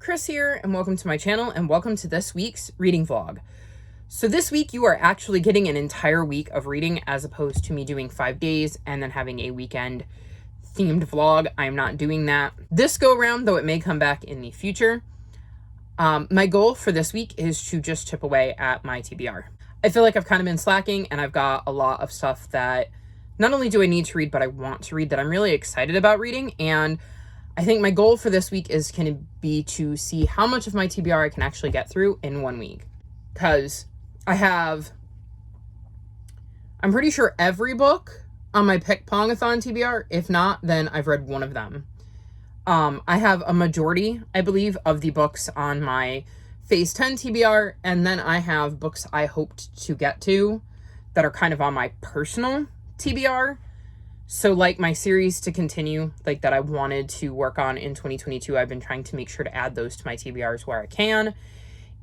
Chris here, and welcome to my channel, and welcome to this week's reading vlog. So this week you are actually getting an entire week of reading as opposed to me doing 5 days and then having a weekend themed vlog. I am not doing that this go around, though it may come back in the future. My goal for this week is to just chip away at my TBR. I feel like I've kind of been slacking, and I've got a lot of stuff that not only do I need to read, but I want to read, that I'm really excited about reading. And I think my goal for this week is going to be to see how much of my TBR I can actually get through in 1 week. Because I'm pretty sure every book on my Pick Pongathon TBR. If not, then I've read one of them. I have a majority, I believe, of the books on my Phase 10 TBR, and then I have books I hoped to get to that are kind of on my personal TBR. So like my series to continue, like that I wanted to work on in 2022, I've been trying to make sure to add those to my TBRs where I can.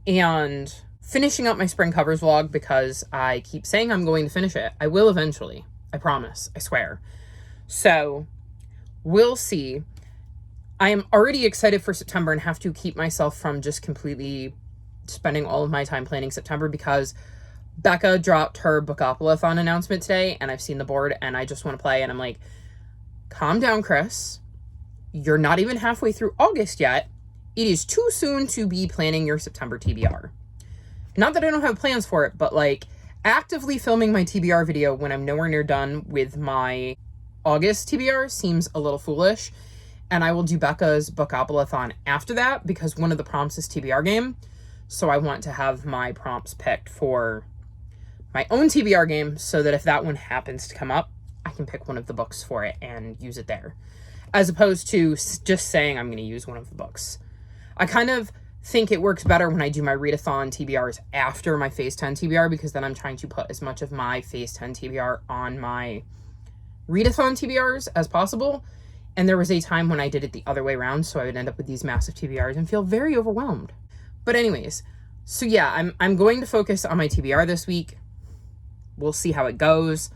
And finishing up my spring covers vlog, because I keep saying I'm going to finish it. I will eventually. I promise. I swear. So we'll see. I am already excited for September and have to keep myself from just completely spending all of my time planning September, because Becca dropped her Bookopoly-thon announcement today, and I've seen the board, and I just want to play, and I'm like, calm down, Chris. You're not even halfway through August yet. It is too soon to be planning your September TBR. Not that I don't have plans for it, but like actively filming my TBR video when I'm nowhere near done with my August TBR seems a little foolish. And I will do Becca's Bookopoly-thon after that, because one of the prompts is TBR game. So I want to have my prompts picked for my own TBR game, so that if that one happens to come up, I can pick one of the books for it and use it there, as opposed to just saying I'm going to use one of the books. I kind of think it works better when I do my readathon TBRs after my Phase 10 TBR, because then I'm trying to put as much of my Phase 10 TBR on my readathon TBRs as possible. And there was a time when I did it the other way around, so I would end up with these massive TBRs and feel very overwhelmed. But anyways, so yeah, I'm going to focus on my TBR this week. We'll see how it goes.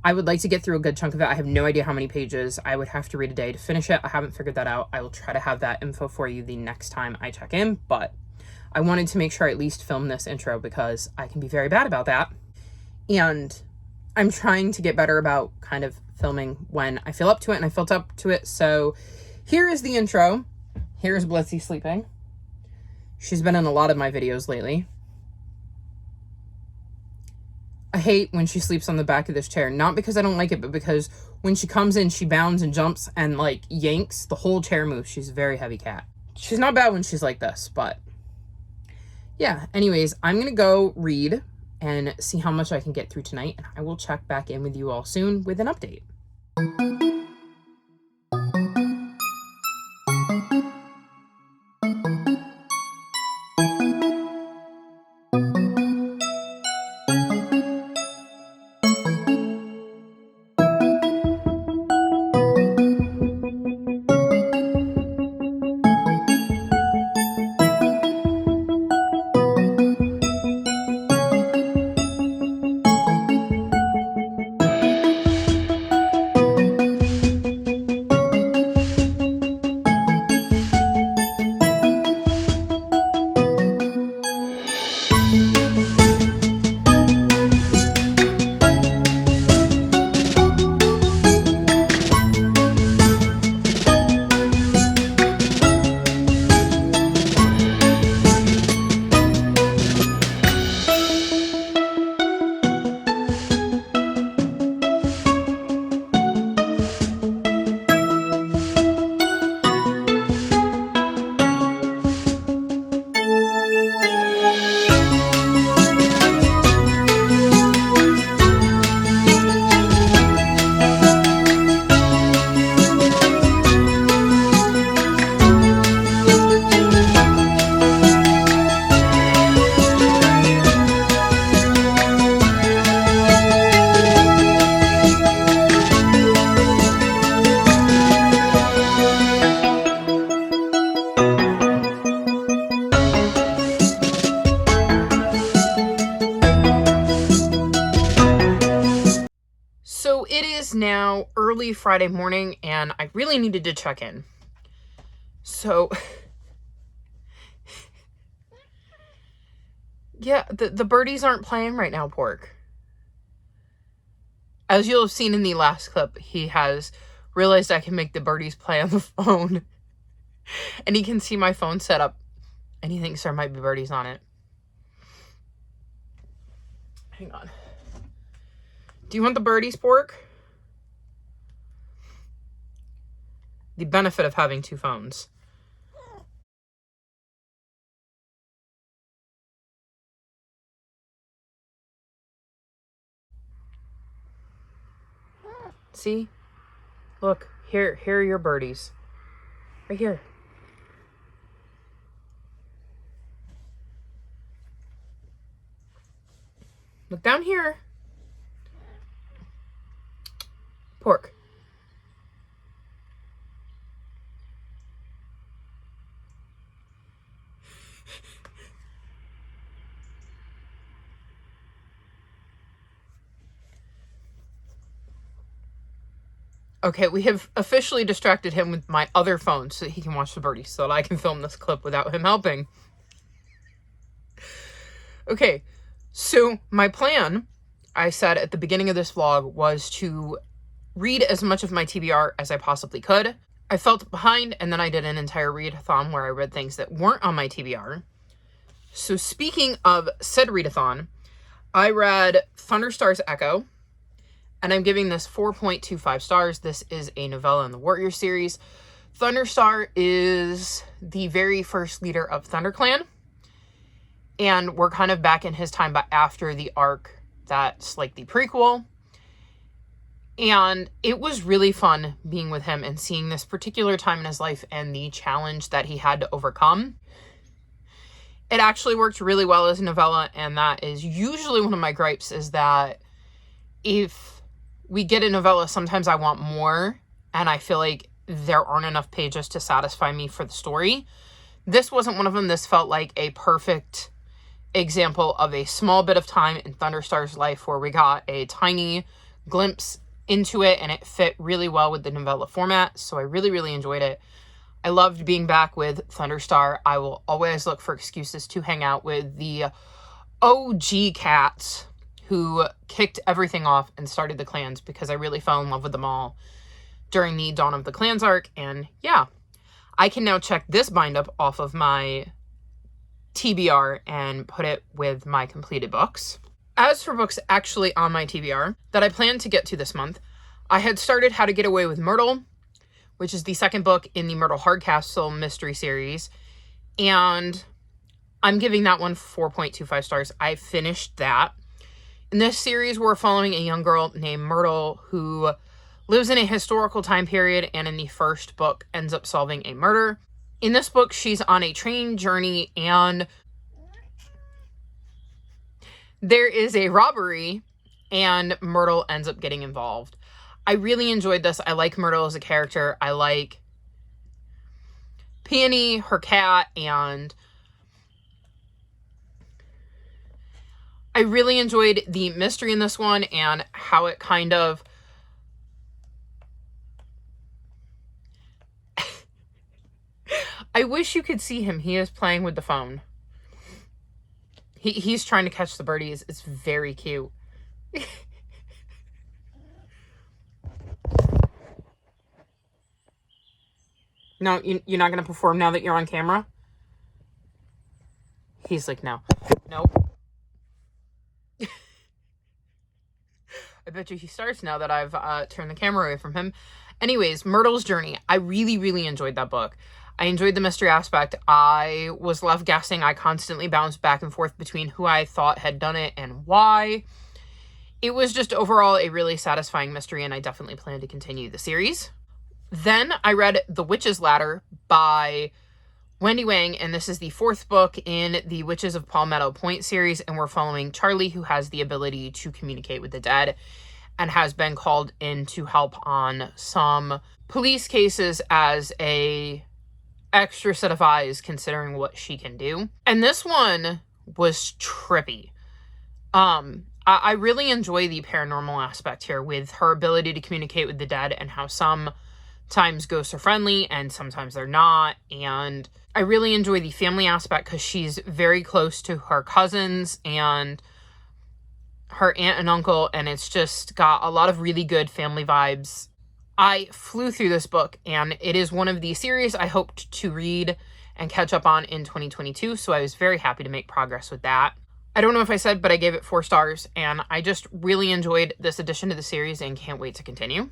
I would like to get through a good chunk of it. I have no idea how many pages I would have to read a day to finish it. I haven't figured that out. I will try to have that info for you the next time I check in, but I wanted to make sure I at least film this intro, because I can be very bad about that. And I'm trying to get better about kind of filming when I feel up to it, and I felt up to it. So here is the intro. Here's Blitzy sleeping. She's been in a lot of my videos lately. I hate when she sleeps on the back of this chair, not because I don't like it, but because when she comes in, she bounds and jumps and like yanks, the whole chair moves. She's a very heavy cat. She's not bad when she's like this, but yeah. Anyways, I'm going to go read and see how much I can get through tonight, and I will check back in with you all soon with an update. is now early Friday morning, and I really needed to check in. So Yeah, the birdies aren't playing right now, Pork. As you'll have seen in the last clip, he has realized I can make the birdies play on the phone. And he can see my phone set up, and he thinks there might be birdies on it. Hang on. Do you want the birdies, Pork? The benefit of having two phones. See? Look, here are your birdies. Right here. Look down here. Pork. Okay, we have officially distracted him with my other phone so that he can watch the birdies, so that I can film this clip without him helping. Okay, so my plan, I said at the beginning of this vlog, was to read as much of my TBR as I possibly could. I felt behind, and then I did an entire readathon where I read things that weren't on my TBR. So speaking of said readathon, I read Thunderstar's Echo, and I'm giving this 4.25 stars. This is a novella in the Warrior series. Thunderstar is the very first leader of ThunderClan, and we're kind of back in his time, but after the arc that's like the prequel. And it was really fun being with him and seeing this particular time in his life and the challenge that he had to overcome. It actually worked really well as a novella, and that is usually one of my gripes, is that if we get a novella, sometimes I want more, and I feel like there aren't enough pages to satisfy me for the story. This wasn't one of them. This felt like a perfect example of a small bit of time in Thunderstar's life where we got a tiny glimpse into it, and it fit really well with the novella format, so I really, really enjoyed it. I loved being back with Thunderstar. I will always look for excuses to hang out with the OG cats who kicked everything off and started the clans, because I really fell in love with them all during the Dawn of the Clans arc. And yeah, I can now check this bind up off of my TBR and put it with my completed books. As for books actually on my TBR that I plan to get to this month, I had started How to Get Away with Myrtle, which is the second book in the Myrtle Hardcastle mystery series, and I'm giving that one 4.25 stars. I finished that. In this series, we're following a young girl named Myrtle who lives in a historical time period, and in the first book ends up solving a murder. In this book, she's on a train journey, and there is a robbery, and Myrtle ends up getting involved. I really enjoyed this. I like Myrtle as a character. I like Peony, her cat, and I really enjoyed the mystery in this one and how it kind of I wish you could see him. He is playing with the phone. He's trying to catch the birdies. It's very cute. No, you're not going to perform now that you're on camera? He's like, no. Nope. I bet you he starts now that I've turned the camera away from him. Anyways, Myrtle's Journey. I really, really enjoyed that book. I enjoyed the mystery aspect. I was left guessing. I constantly bounced back and forth between who I thought had done it and why. It was just overall a really satisfying mystery, and I definitely plan to continue the series. Then I read The Witch's Ladder by Wendy Wang, and this is the fourth book in the Witches of Palmetto Point series, and we're following Charlie, who has the ability to communicate with the dead and has been called in to help on some police cases as a extra set of eyes, considering what she can do. And this one was trippy. I really enjoy the paranormal aspect here with her ability to communicate with the dead, and how some sometimes ghosts are friendly and sometimes they're not. And I really enjoy the family aspect because she's very close to her cousins and her aunt and uncle, and it's just got a lot of really good family vibes. I flew through this book, and it is one of the series I hoped to read and catch up on in 2022, so I was very happy to make progress with that. I don't know if I said, but I gave it 4 stars, and I just really enjoyed this addition to the series and can't wait to continue.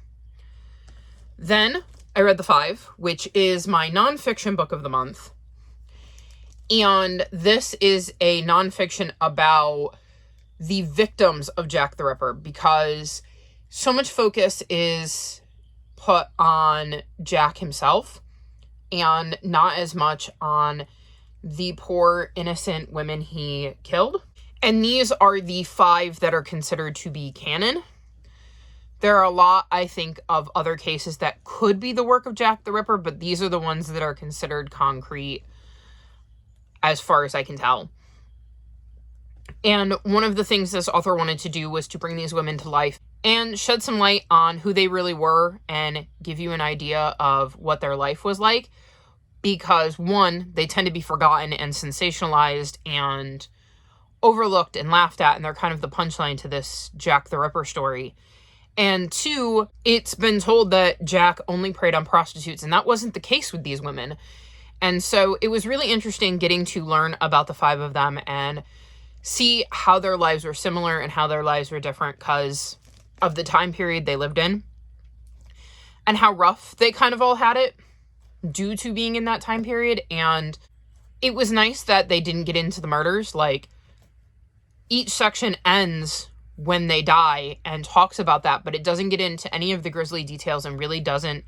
Then I read The Five, which is my nonfiction book of the month. And this is a nonfiction about the victims of Jack the Ripper, because so much focus is put on Jack himself and not as much on the poor innocent women he killed. And these are the 5 that are considered to be canon. There are a lot, I think, of other cases that could be the work of Jack the Ripper, but these are the ones that are considered concrete as far as I can tell. And one of the things this author wanted to do was to bring these women to life and shed some light on who they really were and give you an idea of what their life was like. Because 1, they tend to be forgotten and sensationalized and overlooked and laughed at, and they're kind of the punchline to this Jack the Ripper story. And 2, it's been told that Jack only preyed on prostitutes, and that wasn't the case with these women. And so it was really interesting getting to learn about the 5 of them and see how their lives were similar and how their lives were different because of the time period they lived in and how rough they kind of all had it due to being in that time period. And it was nice that they didn't get into the murders. Like, each section ends when they die and talks about that, but it doesn't get into any of the grisly details and really doesn't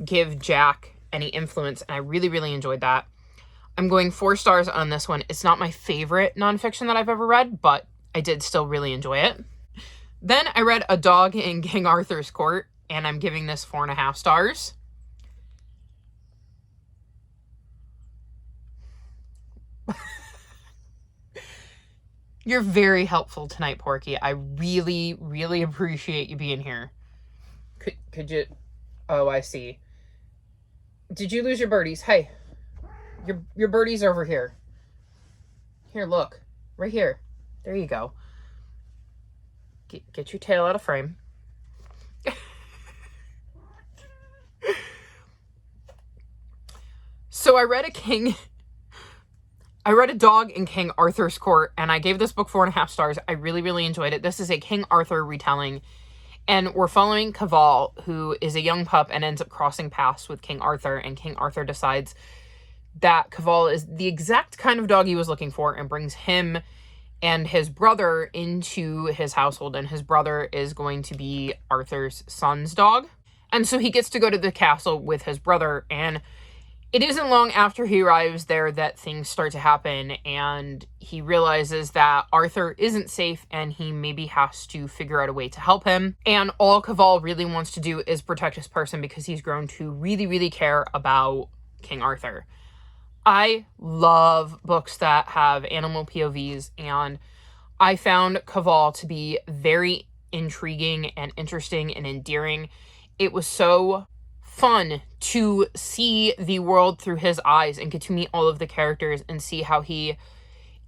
give Jack any influence. And I really, really enjoyed that. I'm going 4 stars on this one. It's not my favorite nonfiction that I've ever read, but I did still really enjoy it. Then I read A Dog in King Arthur's Court, and I'm giving this 4.5 stars. You're very helpful tonight, Porky. I really, really appreciate you being here. Could you... Oh, I see. Did you lose your birdies? Hey. Your birdie's over here. Here, look. Right here. There you go. Get your tail out of frame. So I read A Dog in King Arthur's Court, and I gave this book 4.5 stars. I really, really enjoyed it. This is a King Arthur retelling, and we're following Cavall, who is a young pup and ends up crossing paths with King Arthur, and King Arthur decides that Cavall is the exact kind of dog he was looking for and brings him and his brother into his household, and his brother is going to be Arthur's son's dog. And so he gets to go to the castle with his brother, and it isn't long after he arrives there that things start to happen, and he realizes that Arthur isn't safe and he maybe has to figure out a way to help him. And all Cavall really wants to do is protect his person because he's grown to really, really care about King Arthur. I love books that have animal POVs, and I found Cavall to be very intriguing and interesting and endearing. It was so fun to see the world through his eyes and get to meet all of the characters and see how he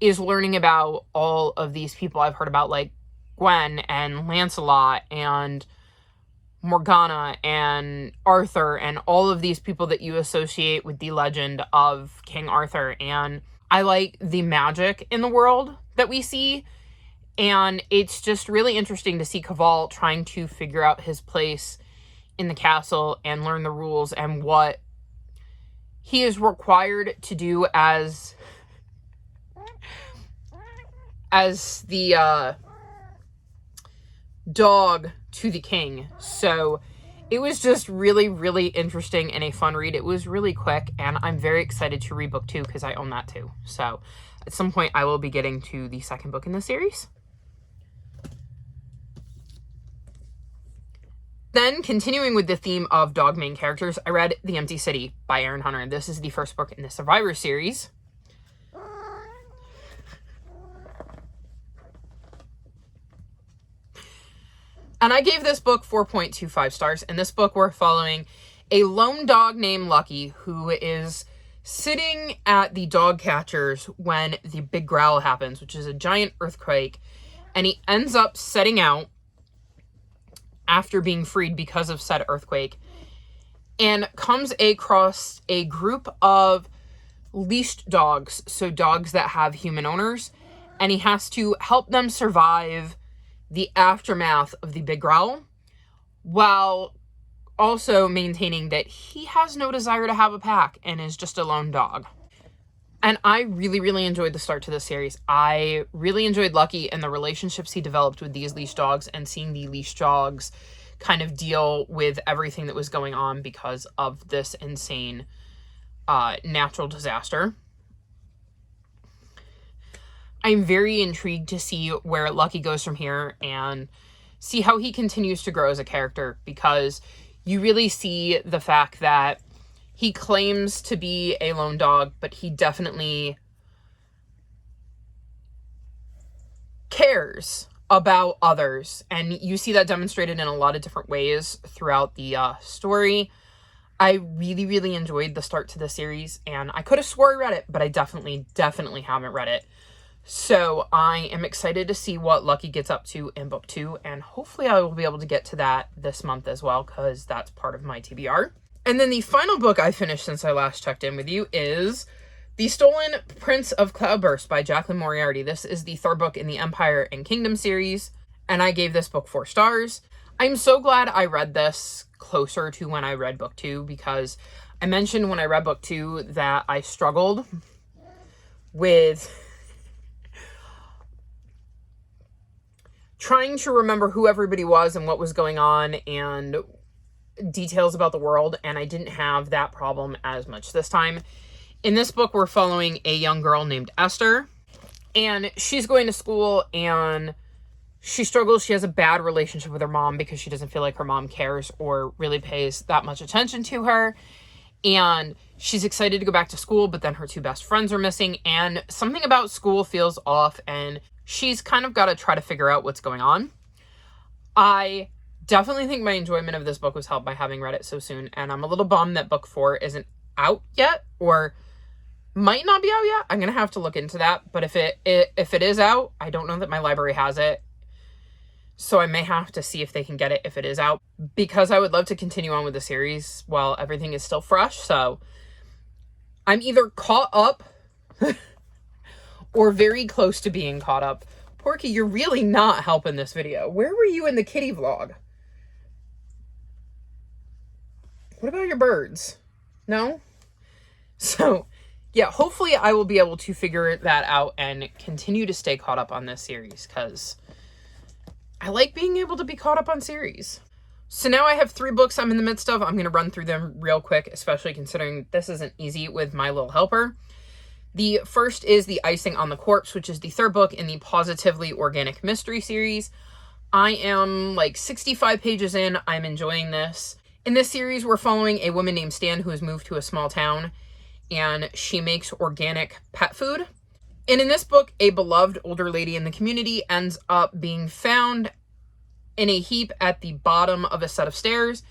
is learning about all of these people I've heard about, like Gwen and Lancelot and Morgana and Arthur and all of these people that you associate with the legend of King Arthur. And I like the magic in the world that we see. And it's just really interesting to see Cavall trying to figure out his place in the castle and learn the rules and what he is required to do as the dog to the king. So it was just really, really interesting and a fun read. It was really quick, and I'm very excited to read book 2 because I own that too. So at some point I will be getting to the second book in the series. Then, continuing with the theme of dog main characters, I read The Empty City by Aaron Hunter. This is the first book in the Survivor series. And I gave this book 4.25 stars. In this book, we're following a lone dog named Lucky who is sitting at the dog catchers when the big growl happens, which is a giant earthquake, and he ends up setting out after being freed because of said earthquake, and comes across a group of leashed dogs, so dogs that have human owners, and he has to help them survive the aftermath of the big growl while also maintaining that he has no desire to have a pack and is just a lone dog. And I really, really enjoyed the start to this series. I really enjoyed Lucky and the relationships he developed with these leash dogs, and seeing the leash dogs kind of deal with everything that was going on because of this insane natural disaster. I'm very intrigued to see where Lucky goes from here and see how he continues to grow as a character, because you really see the fact that he claims to be a lone dog, but he definitely cares about others. And you see that demonstrated in a lot of different ways throughout the story. I really, really enjoyed the start to the series, and I could have swore I read it, but I definitely haven't read it. So I am excited to see what Lucky gets up to in book 2, and hopefully I will be able to get to that this month as well, because that's part of my TBR. And then the final book I finished since I last checked in with you is The Stolen Prince of Cloudburst by Jacqueline Moriarty. This is the third book in the Empire and Kingdom series, and I gave this book 4 stars. I'm so glad I read this closer to when I read book 2, because I mentioned when I read book 2 that I struggled with trying to remember who everybody was and what was going on and details about the world, and I didn't have that problem as much this time. In this book, we're following a young girl named Esther, and she's going to school, and she struggles. She has a bad relationship with her mom because she doesn't feel like her mom cares or really pays that much attention to her, and she's excited to go back to school, but then her 2 best friends are missing, and something about school feels off, and she's kind of got to try to figure out what's going on. I definitely think my enjoyment of this book was helped by having read it so soon, and I'm a little bummed that book 4 isn't out yet, or might not be out yet. I'm gonna have to look into that, but if it is out, I don't know that my library has it, so I may have to see if they can get it if it is out, because I would love to continue on with the series while everything is still fresh. So I'm either caught up or very close to being caught up. Porky, you're really not helping this video. Where were you in the kitty vlog? What about your birds? No? So, yeah, hopefully I will be able to figure that out and continue to stay caught up on this series, because I like being able to be caught up on series. So now I have 3 books I'm in the midst of. I'm going to run through them real quick, especially considering this isn't easy with my little helper. The first is The Icing on the Corpse, which is the 3rd book in the Positively Organic Mystery series. I am like 65 pages in. I'm enjoying this. In this series, we're following a woman named Stan who has moved to a small town, and she makes organic pet food. And in this book, a beloved older lady in the community ends up being found in a heap at the bottom of a set of stairs,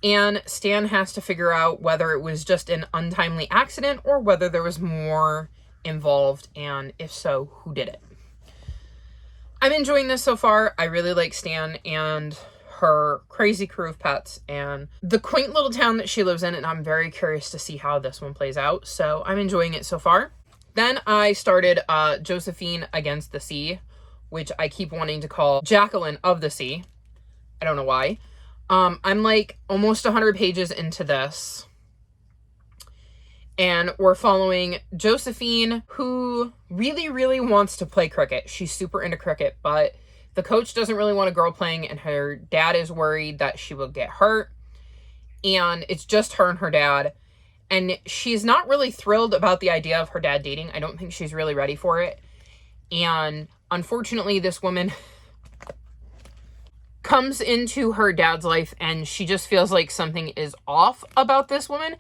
and Stan has to figure out whether it was just an untimely accident or whether there was more involved, and if so, who did it. I'm enjoying this so far. I really like Stan and her crazy crew of pets and the quaint little town that she lives in, and I'm very curious to see how this one plays out. So I'm enjoying it so far. Then I started Josephine Against the Sea, which I keep wanting to call Jacqueline of the Sea. I don't know why. I'm like almost 100 pages into this, and we're following Josephine, who really, really wants to play cricket. She's super into cricket, but the coach doesn't really want a girl playing, and her dad is worried that she will get hurt, and it's just her and her dad, and she's not really thrilled about the idea of her dad dating. I don't think she's really ready for it, and unfortunately, this woman comes into her dad's life, and she just feels like something is off about this woman,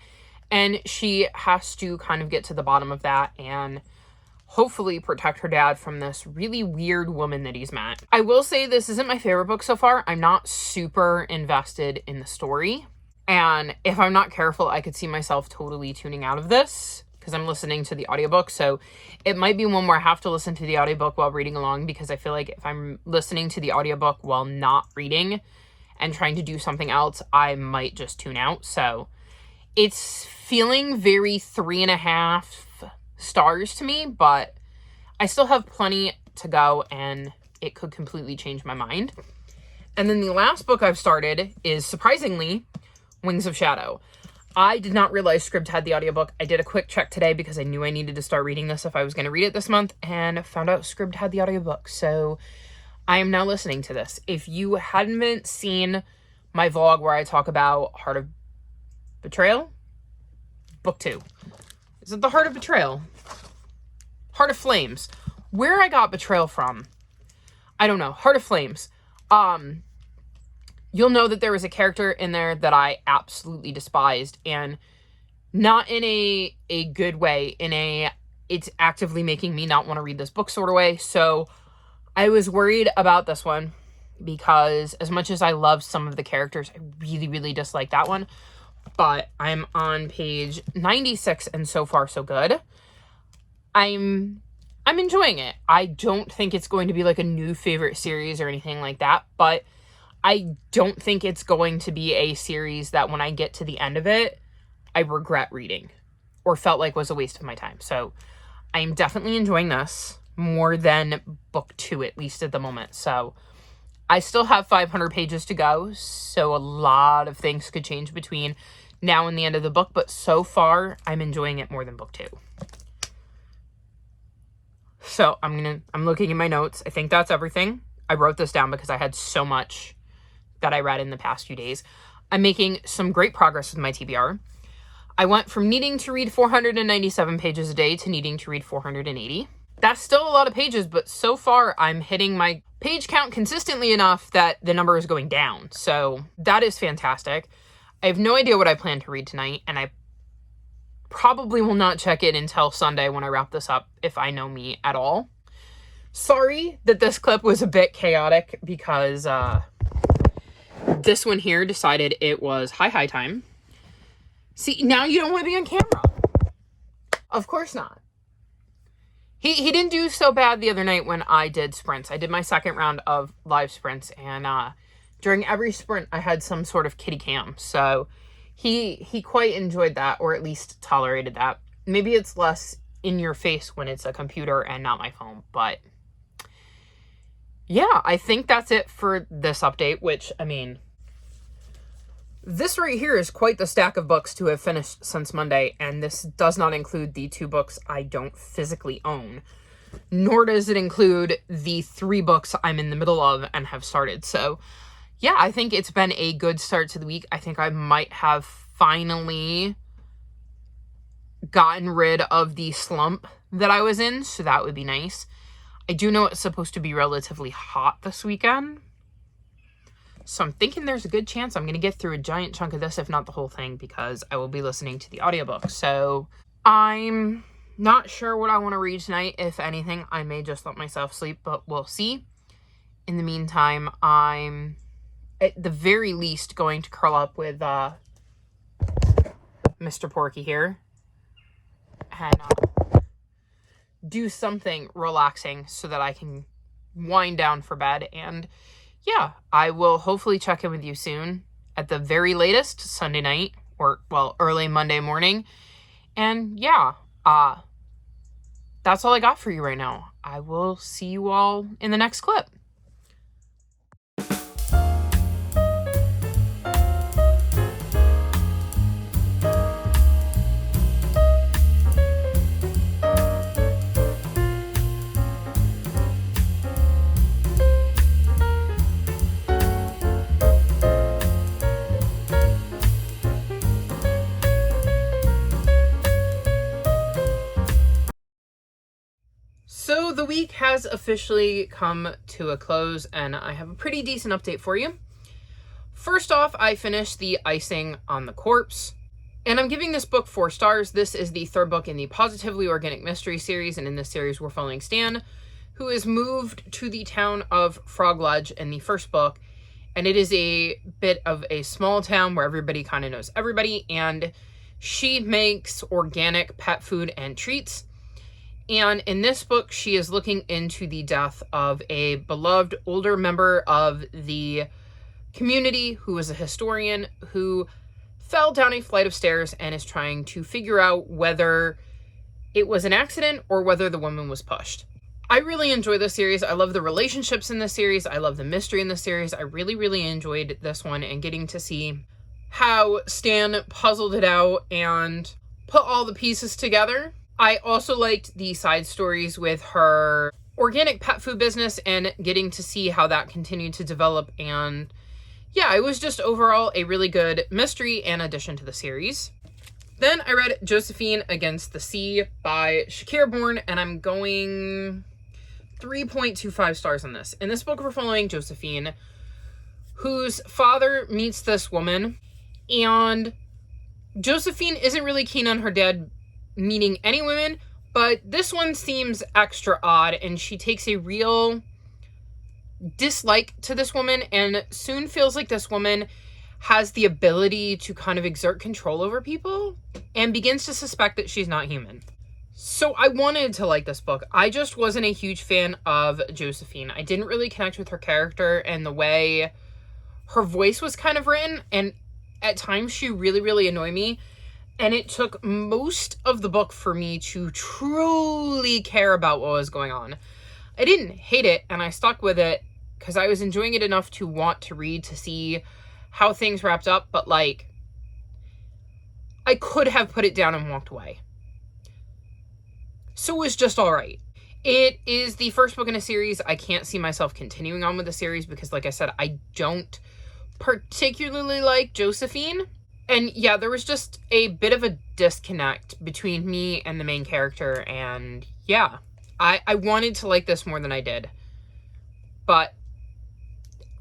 and she has to kind of get to the bottom of that and hopefully protect her dad from this really weird woman that he's met. I will say this isn't my favorite book so far. I'm not super invested in the story. And if I'm not careful, I could see myself totally tuning out of this because I'm listening to the audiobook. So it might be one where I have to listen to the audiobook while reading along, because I feel like if I'm listening to the audiobook while not reading and trying to do something else, I might just tune out. So it's feeling very 3.5 stars to me, but I still have plenty to go and it could completely change my mind. And then the last book I've started is, surprisingly, Wings of Shadow. I did not realize Scribd had the audiobook. I did a quick check today because I knew I needed to start reading this if I was going to read it this month, and found out Scribd had the audiobook. So I am now listening to this. If you hadn't seen my vlog where I talk about Heart of Betrayal, book 2. Is it the Heart of Betrayal? Heart of Flames. Where I got Betrayal from, I don't know. Heart of Flames. You'll know that there was a character in there that I absolutely despised, and not in a good way, in a it's actively making me not want to read this book sort of way. So I was worried about this one because as much as I love some of the characters, I really, really dislike that one. But I'm on page 96 and so far so good. I'm enjoying it. I don't think it's going to be like a new favorite series or anything like that, but I don't think it's going to be a series that when I get to the end of it, I regret reading or felt like was a waste of my time. So I'm definitely enjoying this more than book 2, at least at the moment. So I still have 500 pages to go. So a lot of things could change between now and the end of the book. But so far, I'm enjoying it more than book 2. So I'm looking at my notes. I think that's everything. I wrote this down because I had so much that I read in the past few days. I'm making some great progress with my TBR. I went from needing to read 497 pages a day to needing to read 480. That's still a lot of pages, but so far I'm hitting my page count consistently enough that the number is going down. So that is fantastic. I have no idea what I plan to read tonight, and I probably will not check it until Sunday when I wrap this up, if I know me at all. Sorry that this clip was a bit chaotic because this one here decided it was high time. See, now you don't want to be on camera. Of course not. He didn't do so bad the other night when I did sprints. I did my second round of live sprints, and during every sprint I had some sort of kitty cam. So he quite enjoyed that, or at least tolerated that. Maybe it's less in your face when it's a computer and not my phone, but yeah, I think that's it for this update, which, I mean, this right here is quite the stack of books to have finished since Monday, and this does not include the 2 books I don't physically own, nor does it include the 3 books I'm in the middle of and have started. So yeah, I think it's been a good start to the week. I think I might have finally gotten rid of the slump that I was in, so that would be nice. I do know it's supposed to be relatively hot this weekend, so I'm thinking there's a good chance I'm going to get through a giant chunk of this, if not the whole thing, because I will be listening to the audiobook. So I'm not sure what I want to read tonight. If anything, I may just let myself sleep, but we'll see. In the meantime, I'm at the very least going to curl up with Mr. Porky here and do something relaxing so that I can wind down for bed. And yeah, I will hopefully check in with you soon, at the very latest Sunday night, or well, early Monday morning. And yeah, that's all I got for you right now. I will see you all in the next clip. So the week has officially come to a close, and I have a pretty decent update for you. First off, I finished The Icing on the Corpse, and I'm giving this book 4 stars. This is the 3rd book in the Positively Organic Mystery series, and in this series we're following Stan, who is moved to the town of Frog Lodge in the 1st book, And it is a bit of a small town where everybody kind of knows everybody. And she makes organic pet food and treats. And in this book, she is looking into the death of a beloved older member of the community who is a historian who fell down a flight of stairs and is trying to figure out whether it was an accident or whether the woman was pushed. I really enjoy this series. I love the relationships in this series. I love the mystery in this series. I really, really enjoyed this one, and getting to see how Stan puzzled it out and put all the pieces together. I also liked the side stories with her organic pet food business and getting to see how that continued to develop. And yeah, it was just overall a really good mystery and addition to the series. Then I read Josephine Against the Sea by Shakira Bourne, and I'm going 3.25 stars on this. In this book, we're following Josephine, whose father meets this woman, and Josephine isn't really keen on her dad meeting any women, but this one seems extra odd, and she takes a real dislike to this woman and soon feels like this woman has the ability to kind of exert control over people and begins to suspect that she's not human. So I wanted to like this book. I just wasn't a huge fan of Josephine. I didn't really connect with her character and the way her voice was kind of written, and at times she really, really annoyed me. And it took most of the book for me to truly care about what was going on. I didn't hate it, and I stuck with it because I was enjoying it enough to want to read to see how things wrapped up, but like, I could have put it down and walked away. So it was just all right. It is the first book in a series. I can't see myself continuing on with the series because, like I said, I don't particularly like Josephine. And yeah, there was just a bit of a disconnect between me and the main character. And yeah, I wanted to like this more than I did. But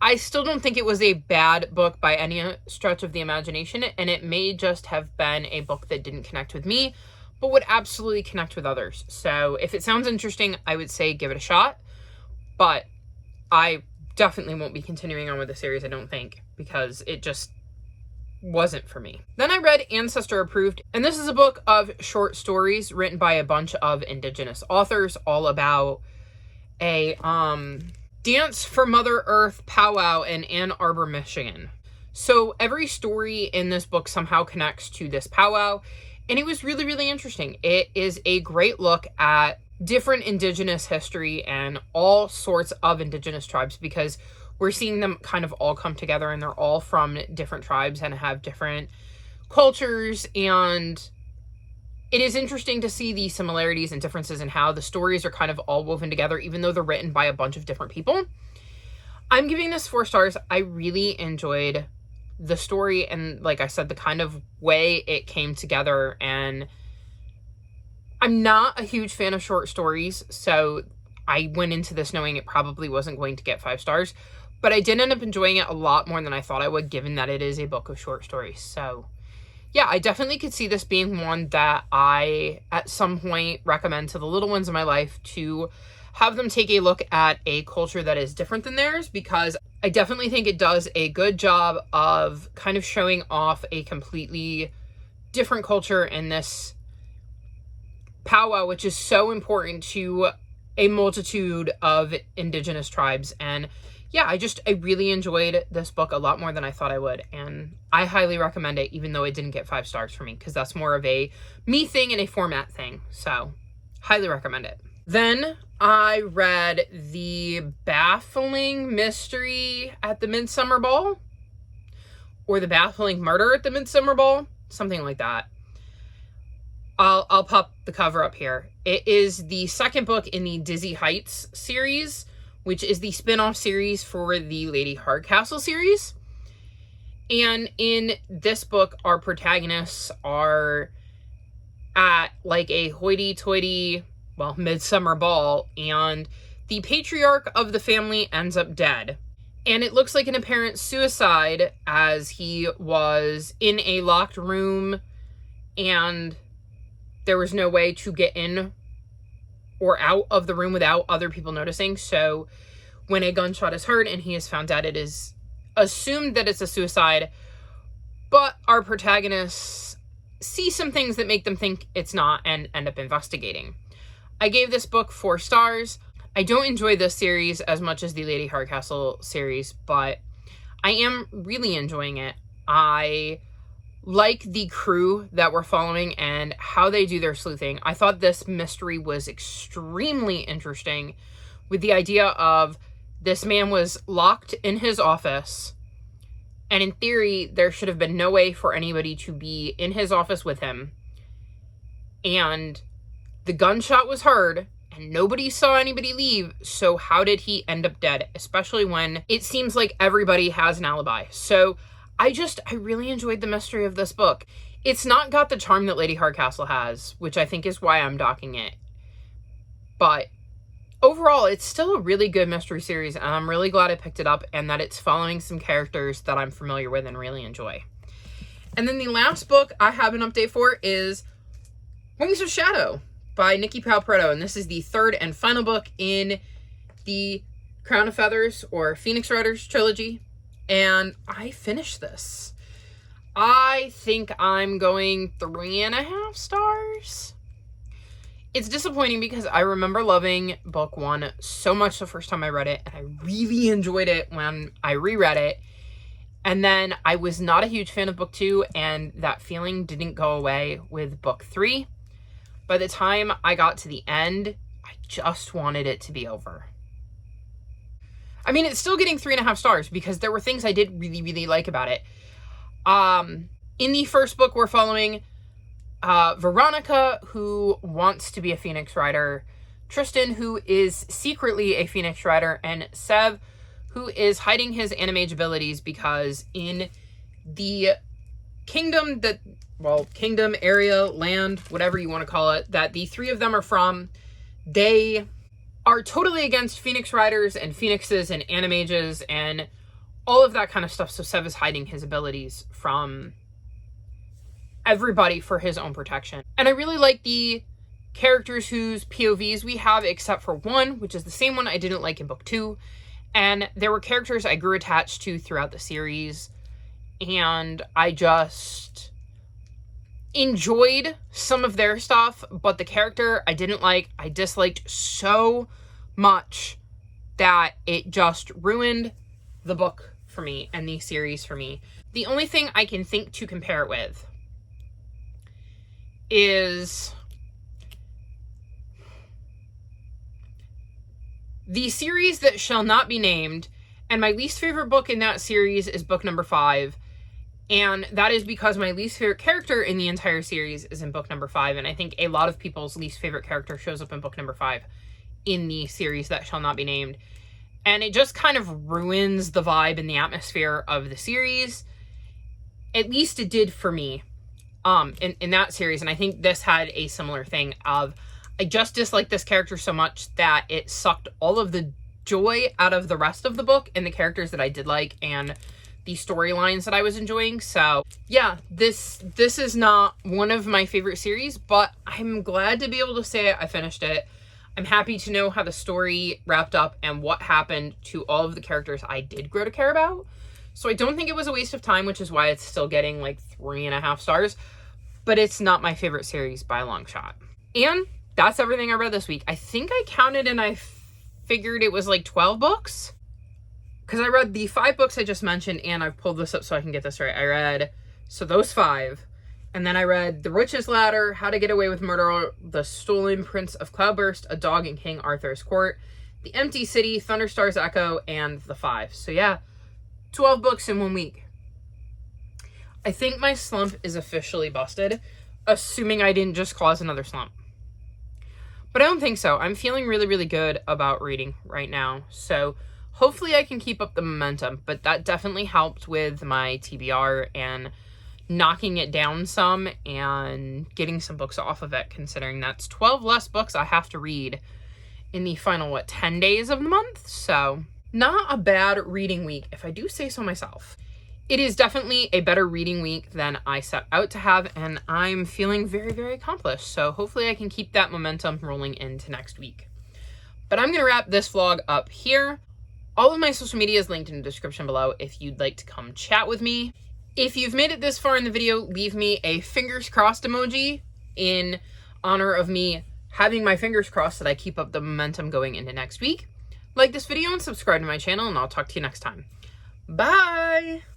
I still don't think it was a bad book by any stretch of the imagination. And it may just have been a book that didn't connect with me, but would absolutely connect with others. So if it sounds interesting, I would say give it a shot. But I definitely won't be continuing on with the series, I don't think, because it just wasn't for me. Then I read Ancestor Approved, and this is a book of short stories written by a bunch of Indigenous authors, all about a Dance for Mother Earth powwow in Ann Arbor, Michigan. So every story in this book somehow connects to this powwow, and it was really, really interesting. It is a great look at different Indigenous history and all sorts of Indigenous tribes, because we're seeing them kind of all come together, and they're all from different tribes and have different cultures. And it is interesting to see the similarities and differences in how the stories are kind of all woven together, even though they're written by a bunch of different people. I'm giving this 4 stars. I really enjoyed the story and, like I said, the kind of way it came together. And I'm not a huge fan of short stories, so I went into this knowing it probably wasn't going to get 5 stars. But I did end up enjoying it a lot more than I thought I would, given that it is a book of short stories. So yeah, I definitely could see this being one that I, at some point, recommend to the little ones in my life to have them take a look at a culture that is different than theirs, because I definitely think it does a good job of kind of showing off a completely different culture in this powwow, which is so important to a multitude of Indigenous tribes. And yeah, I really enjoyed this book a lot more than I thought I would. And I highly recommend it, even though it didn't get 5 stars for me, because that's more of a me thing and a format thing. So highly recommend it. Then I read The Baffling Mystery at the Midsummer Ball, or The Baffling Murder at the Midsummer Ball, something like that. I'll pop the cover up here. It is the second book in the Dizzy Heights series, which is the spin-off series for the Lady Hardcastle series. And in this book, our protagonists are at like a hoity-toity, midsummer ball, and the patriarch of the family ends up dead. And it looks like an apparent suicide, as he was in a locked room and there was no way to get in or out of the room without other people noticing. So when a gunshot is heard and he is found dead, it is assumed that it's a suicide, but our protagonists see some things that make them think it's not and end up investigating. I gave this book 4 stars. I don't enjoy this series as much as the Lady Hardcastle series, but I am really enjoying it. I like the crew that we're following and how they do their sleuthing. I thought this mystery was extremely interesting, with the idea of this man was locked in his office, and in theory, there should have been no way for anybody to be in his office with him. And the gunshot was heard, and nobody saw anybody leave, so how did he end up dead? Especially when it seems like everybody has an alibi. So I really enjoyed the mystery of this book. It's not got the charm that Lady Hardcastle has, which I think is why I'm docking it. But overall, it's still a really good mystery series, and I'm really glad I picked it up and that it's following some characters that I'm familiar with and really enjoy. And then the last book I have an update for is Wings of Shadow by Nikki Palpretto, and this is the 3rd and final book in the Crown of Feathers or Phoenix Riders trilogy, and I finished this. I think I'm going 3.5 stars. It's disappointing because I remember loving book 1 so much the first time I read it, and I really enjoyed it when I reread it. And then I was not a huge fan of book 2, and that feeling didn't go away with book 3. By the time I got to the end, I just wanted it to be over. I mean, it's still getting 3.5 stars because there were things I did really, really like about it. In the first book, we're following Veronica, who wants to be a Phoenix Rider, Tristan, who is secretly a Phoenix Rider, and Sev, who is hiding his animage abilities because in the kingdom kingdom, area, land, whatever you want to call it, that the 3 of them are from, they are totally against Phoenix Riders and Phoenixes and animages and all of that kind of stuff. So Sev is hiding his abilities from everybody for his own protection. And I really like the characters whose POVs we have, except for one, which is the same one I didn't like in book 2. And there were characters I grew attached to throughout the series, and I just enjoyed some of their stuff, but the character I didn't like, I disliked so much that it just ruined the book for me and the series for me. The only thing I can think to compare it with is the series that shall not be named, and my least favorite book in that series is book number 5. And that is because my least favorite character in the entire series is in book number 5. And I think a lot of people's least favorite character shows up in book number 5 in the series that shall not be named. And it just kind of ruins the vibe and the atmosphere of the series. At least it did for me in that series. And I think this had a similar thing of, I just disliked this character so much that it sucked all of the joy out of the rest of the book and the characters that I did like and the storylines that I was enjoying. So yeah, this is not one of my favorite series, but I'm glad to be able to say I finished it. I'm happy to know how the story wrapped up and what happened to all of the characters I did grow to care about. So I don't think it was a waste of time, which is why it's still getting like 3.5 stars, but it's not my favorite series by a long shot. And that's everything I read this week. I think I counted and I figured it was like 12 books. Because I read the 5 books I just mentioned, and I've pulled this up so I can get this right. I read, so those 5. And then I read The Witch's Ladder, How to Get Away with Murder, The Stolen Prince of Cloudburst, A Dog in King Arthur's Court, The Empty City, Thunderstar's Echo, and The 5. So yeah, 12 books in 1 week. I think my slump is officially busted, assuming I didn't just cause another slump. But I don't think so. I'm feeling really, really good about reading right now. So hopefully I can keep up the momentum, but that definitely helped with my TBR and knocking it down some and getting some books off of it, considering that's 12 less books I have to read in the final, 10 days of the month? So not a bad reading week, if I do say so myself. It is definitely a better reading week than I set out to have, and I'm feeling very, very accomplished. So hopefully I can keep that momentum rolling into next week. But I'm going to wrap this vlog up here. All of my social media is linked in the description below if you'd like to come chat with me. If you've made it this far in the video, leave me a fingers crossed emoji in honor of me having my fingers crossed that I keep up the momentum going into next week. Like this video and subscribe to my channel, and I'll talk to you next time. Bye!